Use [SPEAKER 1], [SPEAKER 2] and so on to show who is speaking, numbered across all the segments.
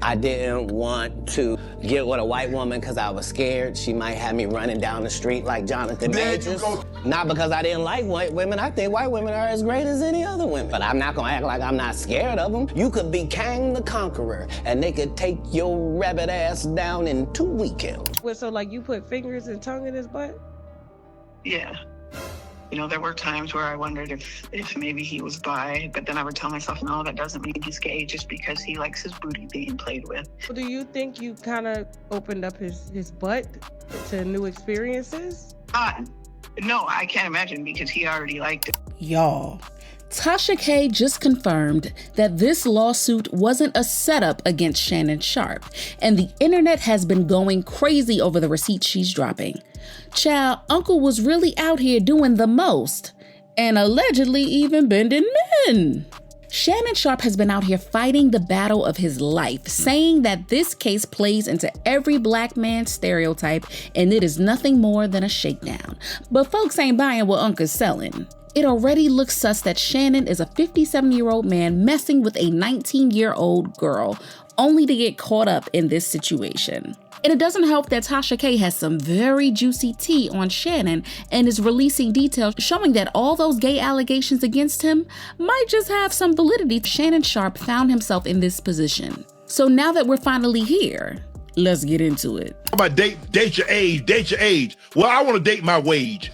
[SPEAKER 1] I didn't want to get with a white woman because I was scared she might have me running down the street like Jonathan Majors. Not because I didn't like white women. I think white women are as great as any other women. But I'm not gonna act like I'm not scared of them. You could be Kang the Conqueror, and they could take your rabbit ass down in 2 weekends.
[SPEAKER 2] So like you put fingers and tongue in his butt?
[SPEAKER 3] Yeah. You know, there were times where I wondered if maybe he was bi, but then I would tell myself, no, that doesn't mean he's gay just because he likes his booty being played with.
[SPEAKER 2] Do you think you kind of opened up his butt to new experiences?
[SPEAKER 3] No, I can't imagine because he already liked it.
[SPEAKER 4] Y'all, Tasha K just confirmed that this lawsuit wasn't a setup against Shannon Sharpe, and the internet has been going crazy over the receipts she's dropping. Child, Uncle was really out here doing the most, and allegedly even bending men. Shannon Sharpe has been out here fighting the battle of his life, saying that this case plays into every black man's stereotype, and it is nothing more than a shakedown. But folks ain't buying what Uncle's selling. It already looks sus that Shannon is a 57-year-old man messing with a 19-year-old girl, only to get caught up in this situation. And it doesn't help that Tasha K has some very juicy tea on Shannon and is releasing details showing that all those gay allegations against him might just have some validity. Shannon Sharpe found himself in this position. So now that we're finally here, let's get into it.
[SPEAKER 5] How about date your age? Well, I want to date my wage.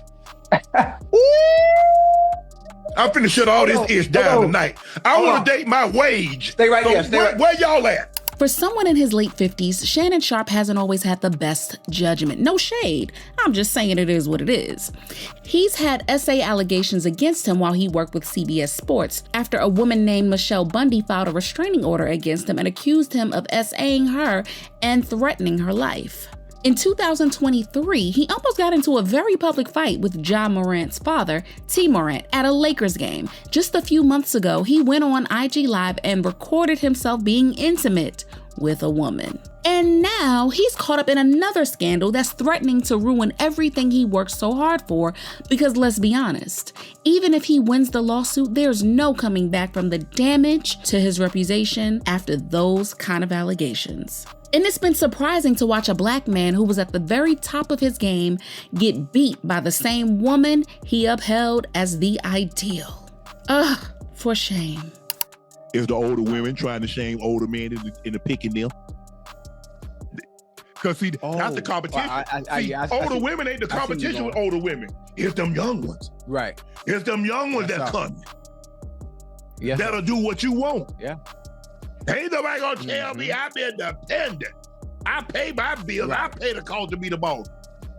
[SPEAKER 5] I'm finna shut all this ish down tonight. I want to date my wage.
[SPEAKER 6] Stay right there.
[SPEAKER 5] Where y'all at?
[SPEAKER 4] For someone in his late 50s, Shannon Sharpe hasn't always had the best judgment. No shade. I'm just saying it is what it is. He's had SA allegations against him while he worked with CBS Sports after a woman named Michelle Bundy filed a restraining order against him and accused him of SAing her and threatening her life. In 2023, he almost got into a very public fight with Ja Morant's father, T. Morant, at a Lakers game. Just a few months ago, he went on IG Live and recorded himself being intimate with a woman. And now he's caught up in another scandal that's threatening to ruin everything he worked so hard for, because let's be honest, even if he wins the lawsuit, there's no coming back from the damage to his reputation after those kind of allegations. And it's been surprising to watch a black man who was at the very top of his game get beat by the same woman he upheld as the ideal. Ugh, for shame.
[SPEAKER 5] Is the older women trying to shame older men in the picking them? Because see, that's the competition. Older women ain't the competition with older women. It's them young ones.
[SPEAKER 6] Right.
[SPEAKER 5] It's them young ones that's coming.
[SPEAKER 6] Yeah.
[SPEAKER 5] That'll do what you want.
[SPEAKER 6] Yeah.
[SPEAKER 5] Ain't nobody gonna tell me I'm independent. I pay my bills. Right. I pay the cost to be the boss.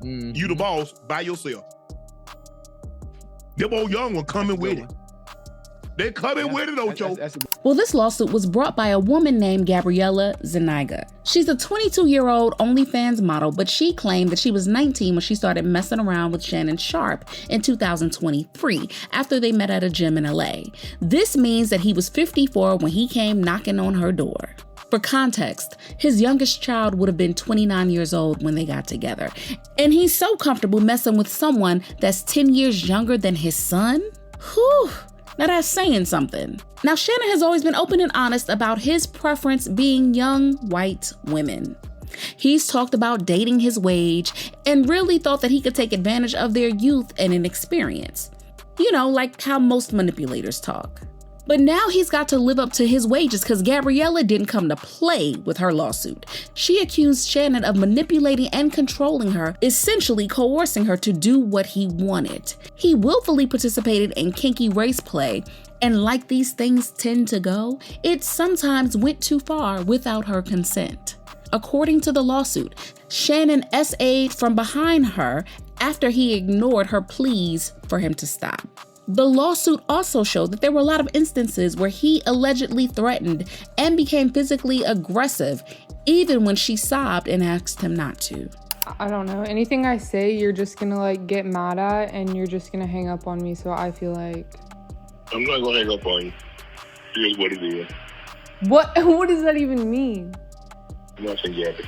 [SPEAKER 5] Mm-hmm. You the boss by yourself. Them old young ones coming with it. They coming with it, Ocho.
[SPEAKER 4] Well, this lawsuit was brought by a woman named Gabriella Zuniga. She's a 22-year-old OnlyFans model, but she claimed that she was 19 when she started messing around with Shannon Sharpe in 2023 after they met at a gym in LA. This means that he was 54 when he came knocking on her door. For context, his youngest child would have been 29 years old when they got together. And he's so comfortable messing with someone that's 10 years younger than his son? Whew. Now that's saying something. Now Shannon has always been open and honest about his preference being young white women. He's talked about dating his wage and really thought that he could take advantage of their youth and inexperience. You know, like how most manipulators talk. But now he's got to live up to his wages because Gabriella didn't come to play with her lawsuit. She accused Shannon of manipulating and controlling her, essentially coercing her to do what he wanted. He willfully participated in kinky race play, and like these things tend to go, it sometimes went too far without her consent. According to the lawsuit, Shannon SA'd from behind her after he ignored her pleas for him to stop. The lawsuit also showed that there were a lot of instances where he allegedly threatened and became physically aggressive, even when she sobbed and asked him not to.
[SPEAKER 7] I don't know. Anything I say, you're just gonna like get mad at and you're just gonna hang up on me. So I feel like...
[SPEAKER 8] I'm not gonna hang up on you. Here's what it is.
[SPEAKER 7] What does that even mean?
[SPEAKER 8] Nothing, Gabby.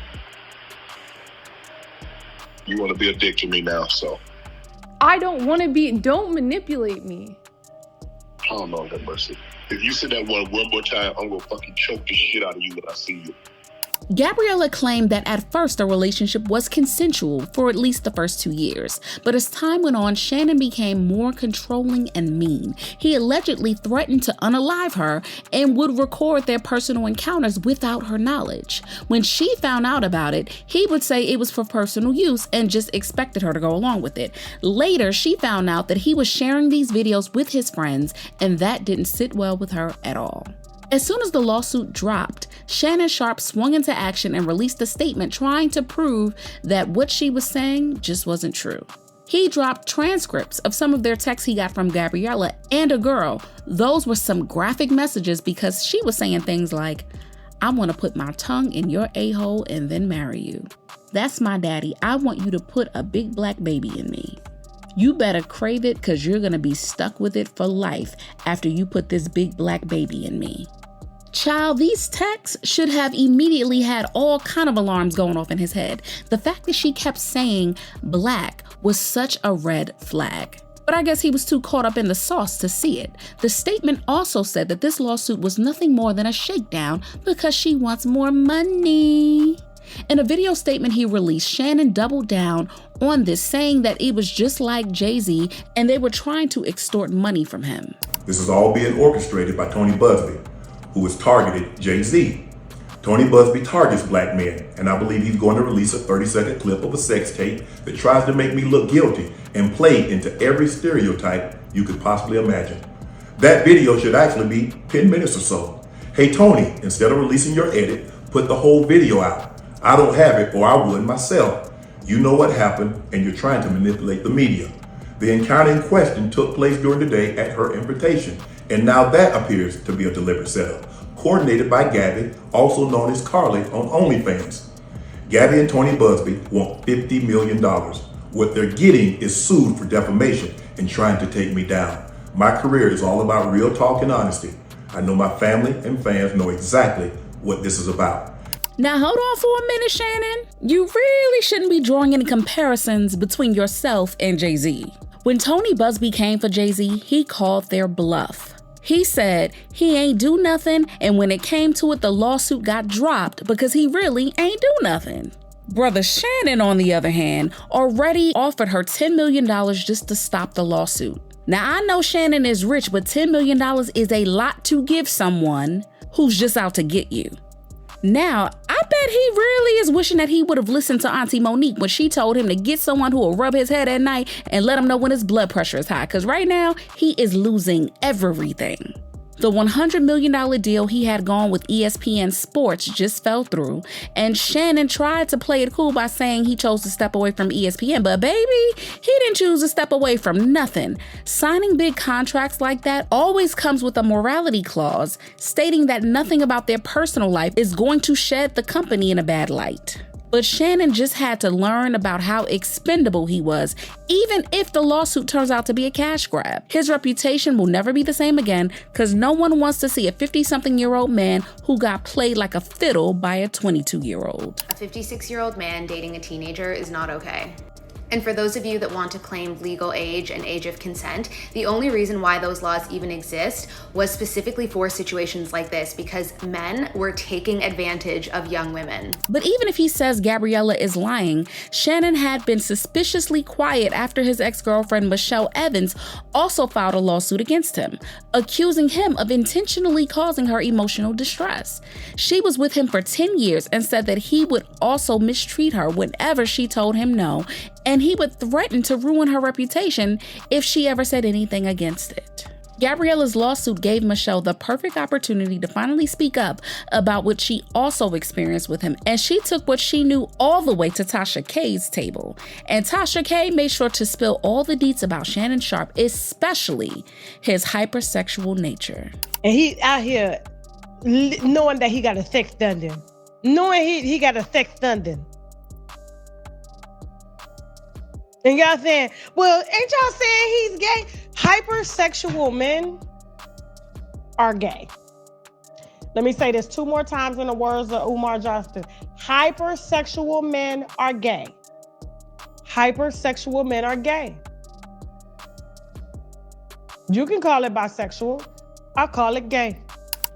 [SPEAKER 8] You want to be a dick to me now, so...
[SPEAKER 7] I don't want to be... Don't manipulate me.
[SPEAKER 8] Oh, Lord have mercy. If you say that one more time, I'm going to fucking choke the shit out of you when I see you.
[SPEAKER 4] Gabriella claimed that at first their relationship was consensual for at least the first 2 years, but as time went on, Shannon became more controlling and mean. He allegedly threatened to unalive her and would record their personal encounters without her knowledge. When she found out about it, he would say it was for personal use and just expected her to go along with it. Later, she found out that he was sharing these videos with his friends, and that didn't sit well with her at all. As soon as the lawsuit dropped, Shannon Sharpe swung into action and released a statement trying to prove that what she was saying just wasn't true. He dropped transcripts of some of their texts he got from Gabriella and a girl. Those were some graphic messages because she was saying things like, "I want to put my tongue in your a-hole and then marry you. That's my daddy. I want you to put a big black baby in me. You better crave it because you're going to be stuck with it for life after you put this big black baby in me." Child, these texts should have immediately had all kind of alarms going off in his head. The fact that she kept saying black was such a red flag. But I guess he was too caught up in the sauce to see it. The statement also said that this lawsuit was nothing more than a shakedown because she wants more money. In a video statement he released, Shannon doubled down on this, saying that it was just like Jay-Z and they were trying to extort money from him.
[SPEAKER 9] This is all being orchestrated by Tony Busby, who has targeted Jay-Z. Tony Busby targets black men, and I believe he's going to release a 30-second clip of a sex tape that tries to make me look guilty and play into every stereotype you could possibly imagine. That video should actually be 10 minutes or so. Hey Tony, instead of releasing your edit, put the whole video out. I don't have it, or I would myself. You know what happened, and you're trying to manipulate the media. The encounter in question took place during the day at her invitation, and now that appears to be a deliberate setup, coordinated by Gabby, also known as Carly on OnlyFans. Gabby and Tony Busby want $50 million. What they're getting is sued for defamation and trying to take me down. My career is all about real talk and honesty. I know my family and fans know exactly what this is about.
[SPEAKER 4] Now hold on for a minute, Shannon. You really shouldn't be drawing any comparisons between yourself and Jay-Z. When Tony Busby came for Jay-Z, he called their bluff. He said he ain't do nothing, and when it came to it, the lawsuit got dropped because he really ain't do nothing. Brother Shannon, on the other hand, already offered her $10 million just to stop the lawsuit. Now, I know Shannon is rich, but $10 million is a lot to give someone who's just out to get you. Now, I bet he really is wishing that he would have listened to Auntie Monique when she told him to get someone who will rub his head at night and let him know when his blood pressure is high, because right now, he is losing everything. The $100 million deal he had gone with ESPN Sports just fell through, and Shannon tried to play it cool by saying he chose to step away from ESPN, but baby, he didn't choose to step away from nothing. Signing big contracts like that always comes with a morality clause, stating that nothing about their personal life is going to shed the company in a bad light. But Shannon just had to learn about how expendable he was, even if the lawsuit turns out to be a cash grab. His reputation will never be the same again because no one wants to see a 50-something-year-old man who got played like a fiddle by a 22-year-old.
[SPEAKER 10] A 56-year-old man dating a teenager is not okay. And for those of you that want to claim legal age and age of consent, the only reason why those laws even exist was specifically for situations like this, because men were taking advantage of young women.
[SPEAKER 4] But even if he says Gabriella is lying, Shannon had been suspiciously quiet after his ex-girlfriend Michelle Evans also filed a lawsuit against him, accusing him of intentionally causing her emotional distress. She was with him for 10 years and said that he would also mistreat her whenever she told him no, and he would threaten to ruin her reputation if she ever said anything against it. Gabriella's lawsuit gave Michelle the perfect opportunity to finally speak up about what she also experienced with him, and she took what she knew all the way to Tasha K's table. And Tasha K made sure to spill all the deets about Shannon Sharpe, especially his hypersexual nature.
[SPEAKER 2] And he out here knowing that he got a sex dungeon. Knowing he got a sex dungeon. And y'all saying, well, ain't y'all saying he's gay? Hypersexual men are gay. Let me say this 2 more times in the words of Umar Johnston. Hypersexual men are gay. Hypersexual men are gay. You can call it bisexual. I call it gay.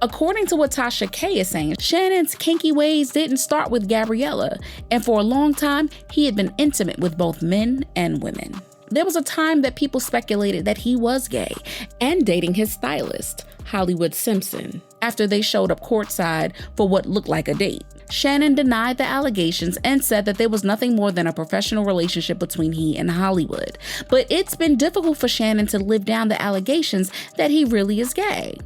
[SPEAKER 4] According to what Tasha K is saying, Shannon's kinky ways didn't start with Gabriella, and for a long time, he had been intimate with both men and women. There was a time that people speculated that he was gay and dating his stylist, Hollywood Simpson, after they showed up courtside for what looked like a date. Shannon denied the allegations and said that there was nothing more than a professional relationship between he and Hollywood. But it's been difficult for Shannon to live down the allegations that he really is gay.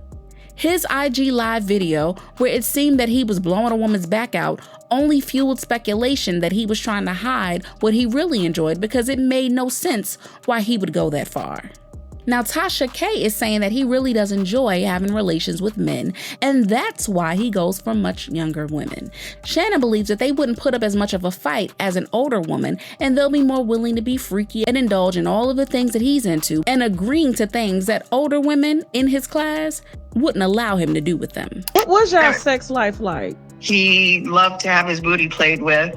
[SPEAKER 4] His IG Live video, where it seemed that he was blowing a woman's back out, only fueled speculation that he was trying to hide what he really enjoyed because it made no sense why he would go that far. Now, Tasha K is saying that he really does enjoy having relations with men, and that's why he goes for much younger women. Shannon believes that they wouldn't put up as much of a fight as an older woman, and they'll be more willing to be freaky and indulge in all of the things that he's into, and agreeing to things that older women in his class wouldn't allow him to do with them.
[SPEAKER 2] What was your sex life like?
[SPEAKER 3] He loved to have his booty played with.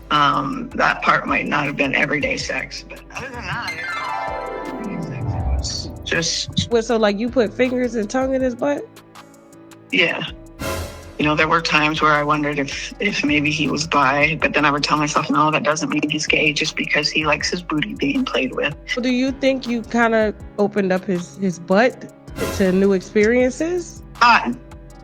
[SPEAKER 3] That part might not have been everyday sex, but other than that, it was just...
[SPEAKER 2] So like you put fingers and tongue in his butt?
[SPEAKER 3] Yeah. You know, there were times where I wondered if maybe he was bi, but then I would tell myself, no, that doesn't mean he's gay just because he likes his booty being played with.
[SPEAKER 2] Do you think you kind of opened up his butt to new experiences?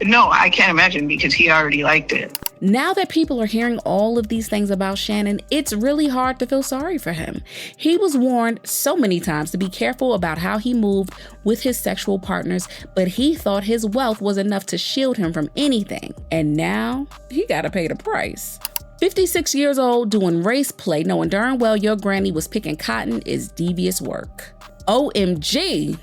[SPEAKER 3] No, I can't imagine because he already liked it.
[SPEAKER 4] Now that people are hearing all of these things about Shannon, it's really hard to feel sorry for him. He was warned so many times to be careful about how he moved with his sexual partners, but he thought his wealth was enough to shield him from anything. And now he gotta pay the price. 56 years old doing race play, knowing darn well your granny was picking cotton is devious work. OMG.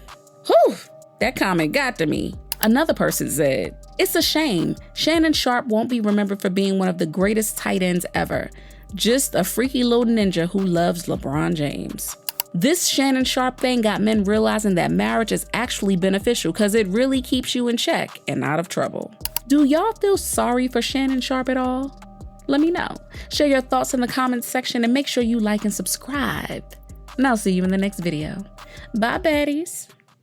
[SPEAKER 4] Whew, that comment got to me. Another person said, "It's a shame. Shannon Sharpe won't be remembered for being one of the greatest tight ends ever. Just a freaky little ninja who loves LeBron James." This Shannon Sharpe thing got men realizing that marriage is actually beneficial because it really keeps you in check and out of trouble. Do y'all feel sorry for Shannon Sharpe at all? Let me know. Share your thoughts in the comments section and make sure you like and subscribe. And I'll see you in the next video. Bye, baddies.